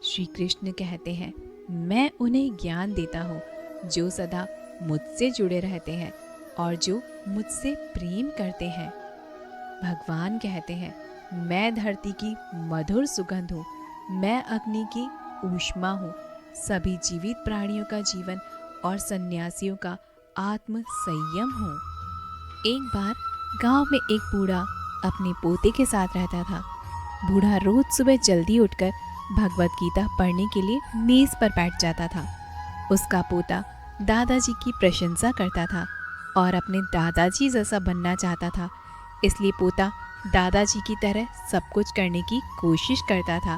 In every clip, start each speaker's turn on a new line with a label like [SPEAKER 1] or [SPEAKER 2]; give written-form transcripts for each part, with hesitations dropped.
[SPEAKER 1] श्री कृष्ण कहते हैं, मैं उन्हें ज्ञान देता हूँ जो सदा मुझसे जुड़े रहते हैं और जो मुझसे प्रेम करते हैं। भगवान कहते हैं, मैं धरती की मधुर सुगंध हूँ, मैं अग्नि की ऊष्मा हूँ, सभी जीवित प्राणियों का जीवन और सन्यासियों का आत्म संयम हूँ। एक बार गांव में एक बूढ़ा अपने पोते के साथ रहता था। बूढ़ा रोज सुबह जल्दी उठकर भगवत गीता पढ़ने के लिए मेज पर बैठ जाता था। उसका पोता दादाजी की प्रशंसा करता था और अपने दादाजी जैसा बनना चाहता था, इसलिए पोता दादाजी की तरह सब कुछ करने की कोशिश करता था।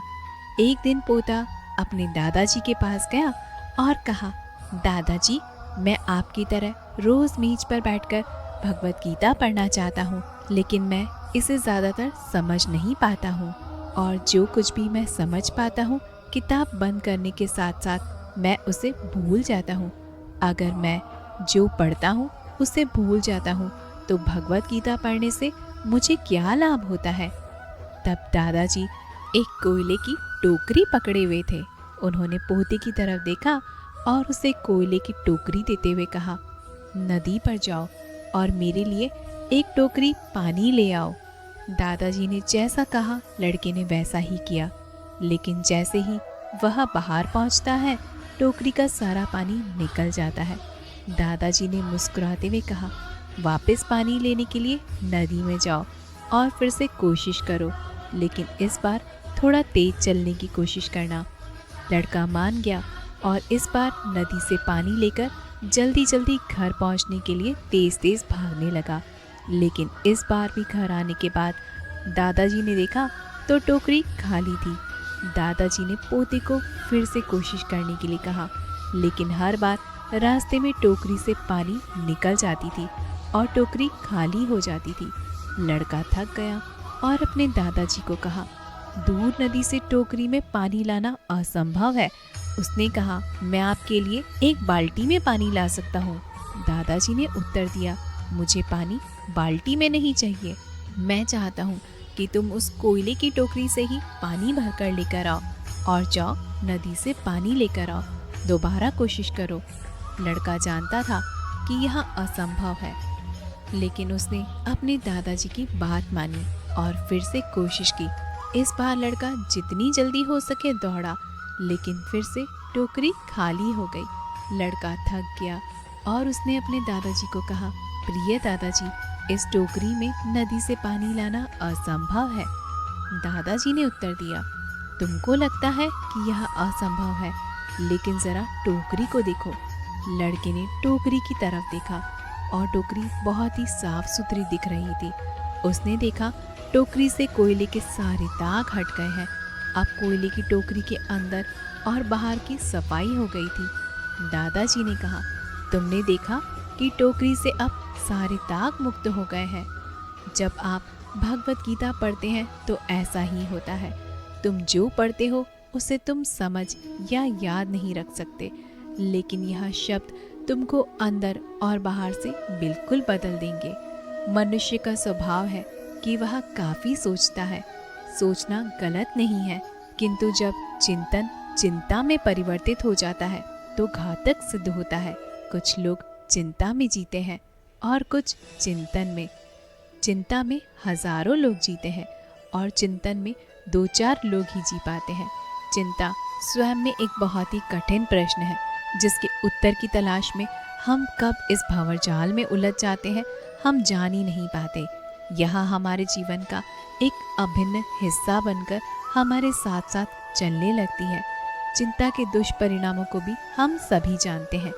[SPEAKER 1] एक दिन पोता अपने दादाजी के पास गया और कहा, दादाजी, मैं आपकी तरह रोज मेज पर बैठकर भगवत गीता पढ़ना चाहता हूँ, लेकिन मैं इसे ज़्यादातर समझ नहीं पाता हूँ और जो कुछ भी मैं समझ पाता हूँ किताब बंद करने के साथ साथ मैं उसे भूल जाता हूँ। अगर मैं जो पढ़ता हूँ उसे भूल जाता हूँ तो भगवत गीता पढ़ने से मुझे क्या लाभ होता है। तब दादाजी एक कोयले की टोकरी पकड़े हुए थे। उन्होंने पोते की तरफ देखा और उसे कोयले की टोकरी देते हुए कहा, नदी पर जाओ और मेरे लिए एक टोकरी पानी ले आओ। दादाजी ने जैसा कहा लड़के ने वैसा ही किया, लेकिन जैसे ही वह बाहर पहुंचता है टोकरी का सारा पानी निकल जाता है। दादाजी ने मुस्कुराते हुए कहा, वापस पानी लेने के लिए नदी में जाओ और फिर से कोशिश करो, लेकिन इस बार थोड़ा तेज चलने की कोशिश करना। लड़का मान गया और इस बार नदी से पानी लेकर जल्दी जल्दी घर पहुंचने के लिए तेज तेज भागने लगा। लेकिन इस बार भी घर आने के बाद दादाजी ने देखा तो टोकरी खाली थी। दादाजी ने पोते को फिर से कोशिश करने के लिए कहा, लेकिन हर बार रास्ते में टोकरी से पानी निकल जाती थी और टोकरी खाली हो जाती थी। लड़का थक गया और अपने दादाजी को कहा, दूर नदी से टोकरी में पानी लाना असंभव है। उसने कहा, मैं आपके लिए एक बाल्टी में पानी ला सकता हूँ। दादाजी ने उत्तर दिया, मुझे पानी बाल्टी में नहीं चाहिए, मैं चाहता हूँ कि तुम उस कोयले की टोकरी से ही पानी भरकर लेकर आओ और जाओ नदी से पानी लेकर आओ। दोबारा कोशिश करो। लड़का जानता था कि यह असंभव है, लेकिन उसने अपने दादाजी की बात मानी और फिर से कोशिश की। इस बार लड़का जितनी जल्दी हो सके दौड़ा, लेकिन फिर से टोकरी खाली हो गई। लड़का थक गया और उसने अपने दादाजी को कहा, प्रिय दादाजी, इस टोकरी में नदी से पानी लाना असंभव है। दादाजी ने उत्तर दिया, तुमको लगता है कि यह असंभव है, लेकिन ज़रा टोकरी को देखो। लड़के ने टोकरी की तरफ देखा और टोकरी बहुत ही साफ सुथरी दिख रही थी। उसने देखा टोकरी से कोयले के सारे दाग हट गए हैं। अब कोयले की टोकरी के अंदर और बाहर की सफाई हो गई थी। दादाजी ने कहा, तुमने देखा कि टोकरी से अब सारे दाग मुक्त हो गए हैं। जब आप भगवत गीता पढ़ते हैं तो ऐसा ही होता है। तुम जो पढ़ते हो उसे तुम समझ या याद नहीं रख सकते, लेकिन यह शब्द तुमको अंदर और बाहर से बिल्कुल बदल देंगे। मनुष्य का स्वभाव है कि वह काफ़ी सोचता है। सोचना गलत नहीं है, किंतु जब चिंतन चिंता में परिवर्तित हो जाता है तो घातक सिद्ध होता है। कुछ लोग चिंता में जीते हैं और कुछ चिंतन में। चिंता में हजारों लोग जीते हैं और चिंतन में 2-4 लोग ही जी पाते हैं। चिंता स्वयं में एक बहुत ही कठिन प्रश्न है, जिसके उत्तर की तलाश में हम कब इस भंवरजाल में उलझ जाते हैं हम जान ही नहीं पाते। यह हमारे जीवन का एक अभिन्न हिस्सा बनकर हमारे साथ साथ चलने लगती है। चिंता के दुष्परिणामों को भी हम सभी जानते हैं,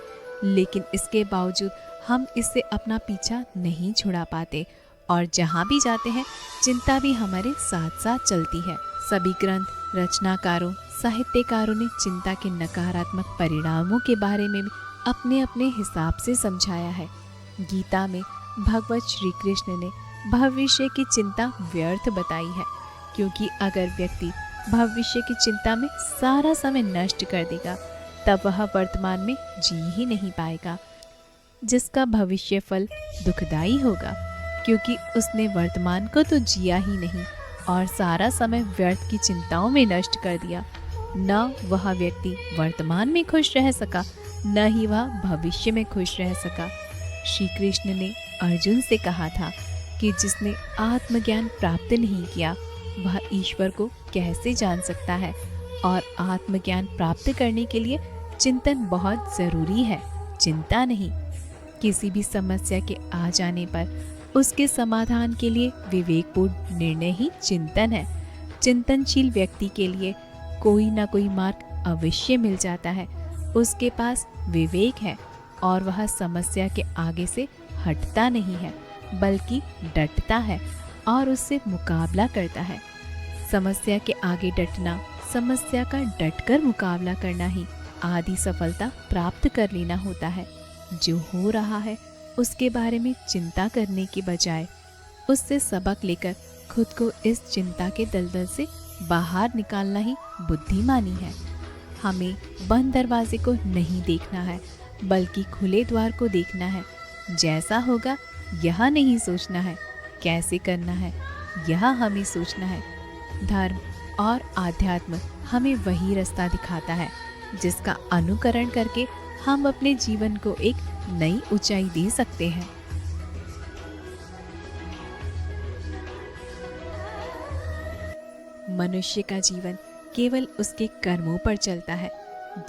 [SPEAKER 1] लेकिन इसके बावजूद हम इससे अपना पीछा नहीं छुड़ा पाते और जहाँ भी जाते हैं चिंता भी हमारे साथ साथ चलती है। सभी ग्रंथ रचनाकारों साहित्यकारों ने चिंता के नकारात्मक परिणामों के बारे में भी अपने अपने हिसाब से समझाया है। गीता में भगवत श्री कृष्ण ने भविष्य की चिंता व्यर्थ बताई है, क्योंकि अगर व्यक्ति भविष्य की चिंता में सारा समय नष्ट कर देगा तब वह वर्तमान में जी ही नहीं पाएगा, जिसका भविष्य फल दुखदाई होगा, क्योंकि उसने वर्तमान को तो जिया ही नहीं और सारा समय व्यर्थ की चिंताओं में नष्ट कर दिया। न वह व्यक्ति वर्तमान में खुश रह सका, न ही वह भविष्य में खुश रह सका। श्री कृष्ण ने अर्जुन से कहा था कि जिसने आत्मज्ञान प्राप्त नहीं किया वह ईश्वर को कैसे जान सकता है, और आत्मज्ञान प्राप्त करने के लिए चिंतन बहुत ज़रूरी है, चिंता नहीं। किसी भी समस्या के आ जाने पर उसके समाधान के लिए विवेकपूर्ण निर्णय ही चिंतन है। चिंतनशील व्यक्ति के लिए कोई ना कोई मार्ग अवश्य मिल जाता है। उसके पास विवेक है और वह समस्या के आगे से हटता नहीं है, बल्कि डटता है और उससे मुकाबला करता है। समस्या के आगे डटना, समस्या का डटकर मुकाबला करना ही आदि सफलता प्राप्त कर लेना होता है। जो हो रहा है उसके बारे में चिंता करने की बजाय उससे सबक लेकर खुद को इस चिंता के दलदल से बाहर निकालना ही बुद्धिमानी है। हमें बंद दरवाजे को नहीं देखना है, बल्कि खुले द्वार को देखना है। जैसा होगा यह नहीं सोचना है, कैसे करना है यह हमें सोचना है। धर्म और आध्यात्म हमें वही रास्ता दिखाता है जिसका अनुकरण करके हम अपने जीवन को एक नई ऊंचाई दे सकते हैं। मनुष्य का जीवन केवल उसके कर्मों पर चलता है।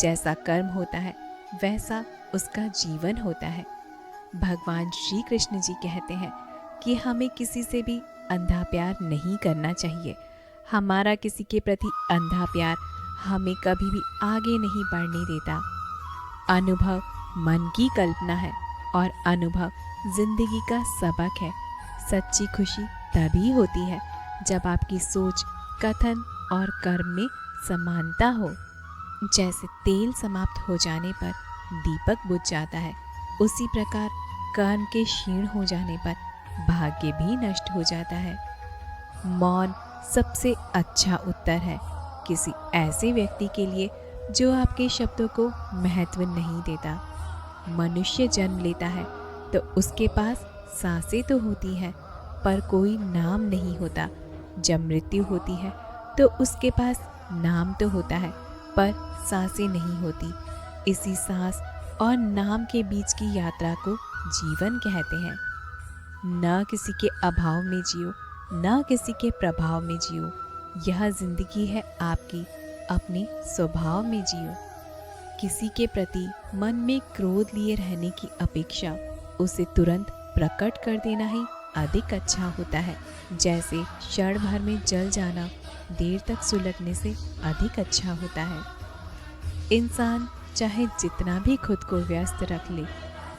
[SPEAKER 1] जैसा कर्म होता है वैसा उसका जीवन होता है। भगवान श्री कृष्ण जी कहते हैं कि हमें किसी से भी अंधा प्यार नहीं करना चाहिए। हमारा किसी के प्रति अंधा प्यार हमें कभी भी आगे नहीं बढ़ने देता। अनुभव मन की कल्पना है और अनुभव जिंदगी का सबक है। सच्ची खुशी तभी होती है जब आपकी सोच, कथन और कर्म में समानता हो। जैसे तेल समाप्त हो जाने पर दीपक बुझ जाता है, उसी प्रकार कर्म के क्षीण हो जाने पर भाग्य भी नष्ट हो जाता है। मौन सबसे अच्छा उत्तर है किसी ऐसे व्यक्ति के लिए जो आपके शब्दों को महत्व नहीं देता। मनुष्य जन्म लेता है तो उसके पास सांसें तो होती हैं, पर कोई नाम नहीं होता। जब मृत्यु होती है तो उसके पास नाम तो होता है, पर सांसें नहीं होती। इसी सांस और नाम के बीच की यात्रा को जीवन कहते हैं। न किसी के अभाव में जियो, न किसी के प्रभाव में जियो। यह जिंदगी है आपकी, अपने स्वभाव में जियो। किसी के प्रति मन में क्रोध लिए रहने की अपेक्षा उसे तुरंत प्रकट कर देना ही अधिक अच्छा होता है। जैसे क्षण भर में जल जाना देर तक सुलगने से अधिक अच्छा होता है। इंसान चाहे जितना भी खुद को व्यस्त रख ले,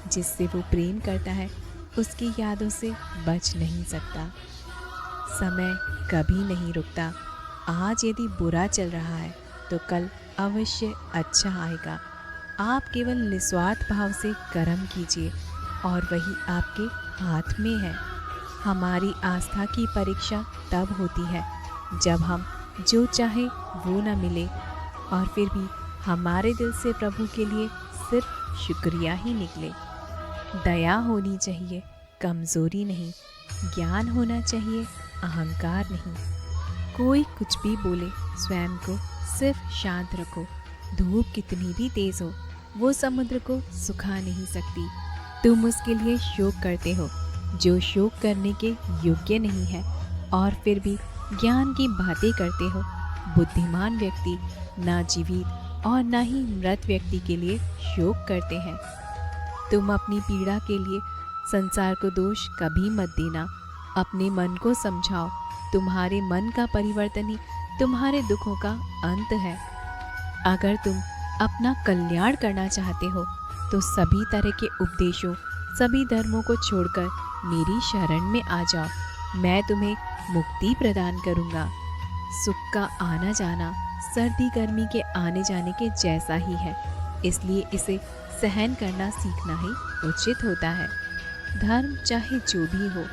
[SPEAKER 1] जिससे वो प्रेम करता है उसकी यादों से बच नहीं सकता। समय कभी नहीं रुकता। आज यदि बुरा चल रहा है तो कल अवश्य अच्छा आएगा। आप केवल निस्वार्थ भाव से कर्म कीजिए और वही आपके हाथ में है। हमारी आस्था की परीक्षा तब होती है जब हम जो चाहे वो न मिले और फिर भी हमारे दिल से प्रभु के लिए सिर्फ शुक्रिया ही निकले। दया होनी चाहिए, कमज़ोरी नहीं। ज्ञान होना चाहिए, अहंकार नहीं। कोई कुछ भी बोले, स्वयं को सिर्फ शांत रखो। धूप कितनी भी तेज हो, वो समुद्र को सुखा नहीं सकती। तुम उसके लिए शोक करते हो जो शोक करने के योग्य नहीं है, और फिर भी ज्ञान की बातें करते हो। बुद्धिमान व्यक्ति ना जीवित और ना ही मृत व्यक्ति के लिए शोक करते हैं। तुम अपनी पीड़ा के लिए संसार को दोष कभी मत देना। अपने मन को समझाओ। तुम्हारे मन का परिवर्तन ही तुम्हारे दुखों का अंत है। अगर तुम अपना कल्याण करना चाहते हो तो सभी तरह के उपदेशों, सभी धर्मों को छोड़कर मेरी शरण में आ जाओ। मैं तुम्हें मुक्ति प्रदान करूंगा। सुख का आना जाना सर्दी गर्मी के आने जाने के जैसा ही है, इसलिए इसे सहन करना सीखना ही उचित होता है। धर्म चाहे जो भी हो,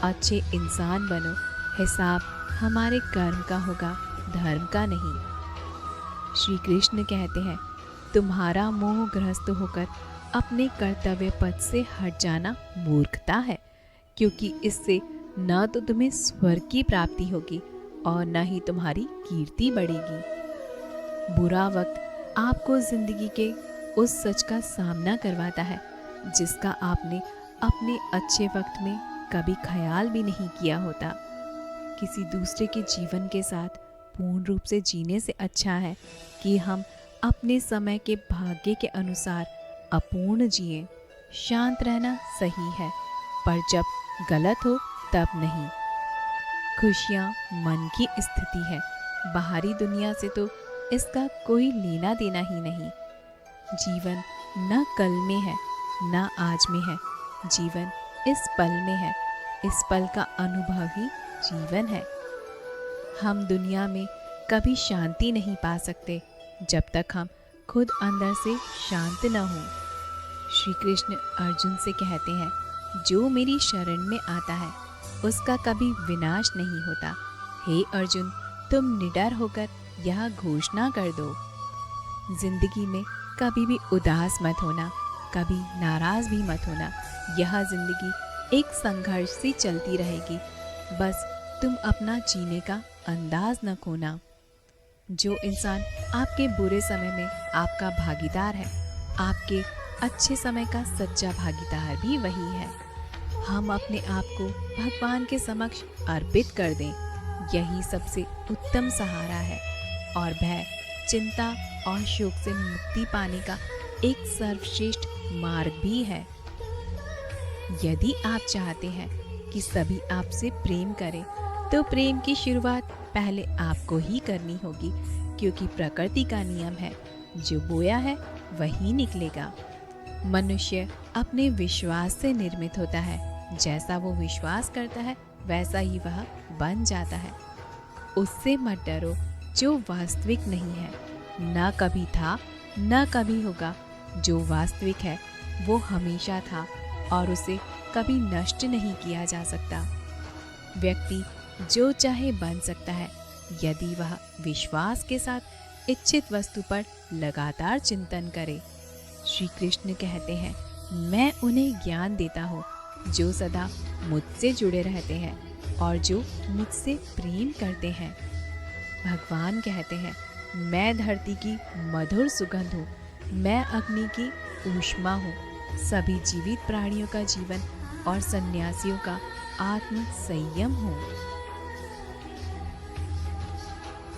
[SPEAKER 1] अच्छे इंसान बनो। हिसाब हमारे कर्म का होगा, धर्म का नहीं। श्री कृष्ण कहते हैं, तुम्हारा मोह ग्रस्त होकर अपने कर्तव्य पथ से हट जाना मूर्खता है, क्योंकि इससे न तो तुम्हें स्वर्ग की प्राप्ति होगी और न ही तुम्हारी कीर्ति बढ़ेगी। बुरा वक्त आपको जिंदगी के उस सच का सामना करवाता है जिसका आपने अपने अच्छे वक्त में कभी ख्याल भी नहीं किया होता। किसी दूसरे के जीवन के साथ पूर्ण रूप से जीने से अच्छा है कि हम अपने समय के भाग्य के अनुसार अपूर्ण जिए। शांत रहना सही है, पर जब गलत हो तब नहीं। खुशियाँ मन की स्थिति है, बाहरी दुनिया से तो इसका कोई लेना देना ही नहीं। जीवन न कल में है न आज में है, जीवन इस पल में है। इस पल का अनुभव ही जीवन है। हम दुनिया में कभी शांति नहीं पा सकते जब तक हम खुद अंदर से शांत न हो। श्री कृष्ण अर्जुन से कहते हैं, जो मेरी शरण में आता है उसका कभी विनाश नहीं होता। हे अर्जुन, तुम निडर होकर यह घोषणा कर दो। जिंदगी में कभी भी उदास मत होना, कभी नाराज भी मत होना। यह जिंदगी एक संघर्ष से चलती रहेगी, बस तुम अपना जीने का अंदाज न खोना। जो इंसान आपके बुरे समय में आपका भागीदार है, आपके अच्छे समय का सच्चा भागीदार भी वही है। हम अपने आप को भगवान के समक्ष अर्पित कर दें, यही सबसे उत्तम सहारा है और भय, चिंता और शोक से मुक्ति पाने का एक सर्वश्रेष्ठ मार्ग भी है। यदि आप चाहते हैं कि सभी आपसे प्रेम करें, तो प्रेम की शुरुआत पहले आपको ही करनी होगी, क्योंकि प्रकृति का नियम है, जो बोया है वही निकलेगा। मनुष्य अपने विश्वास से निर्मित होता है, जैसा वो विश्वास करता है वैसा ही वह बन जाता है। उससे मत डरो जो वास्तविक नहीं है, न कभी था न कभी होगा। जो वास्तविक है वो हमेशा था और उसे कभी नष्ट नहीं किया जा सकता। व्यक्ति जो चाहे बन सकता है, यदि वह विश्वास के साथ इच्छित वस्तु पर लगातार चिंतन करे। श्री कृष्ण कहते हैं, मैं उन्हें ज्ञान देता हूँ जो सदा मुझसे जुड़े रहते हैं और जो मुझसे प्रेम करते हैं। भगवान कहते हैं, मैं धरती की मधुर सुगंध हूँ, मैं अग्नि की ऊष्मा हूँ, सभी जीवित प्राणियों का जीवन और सन्यासियों का आत्म संयम हूँ।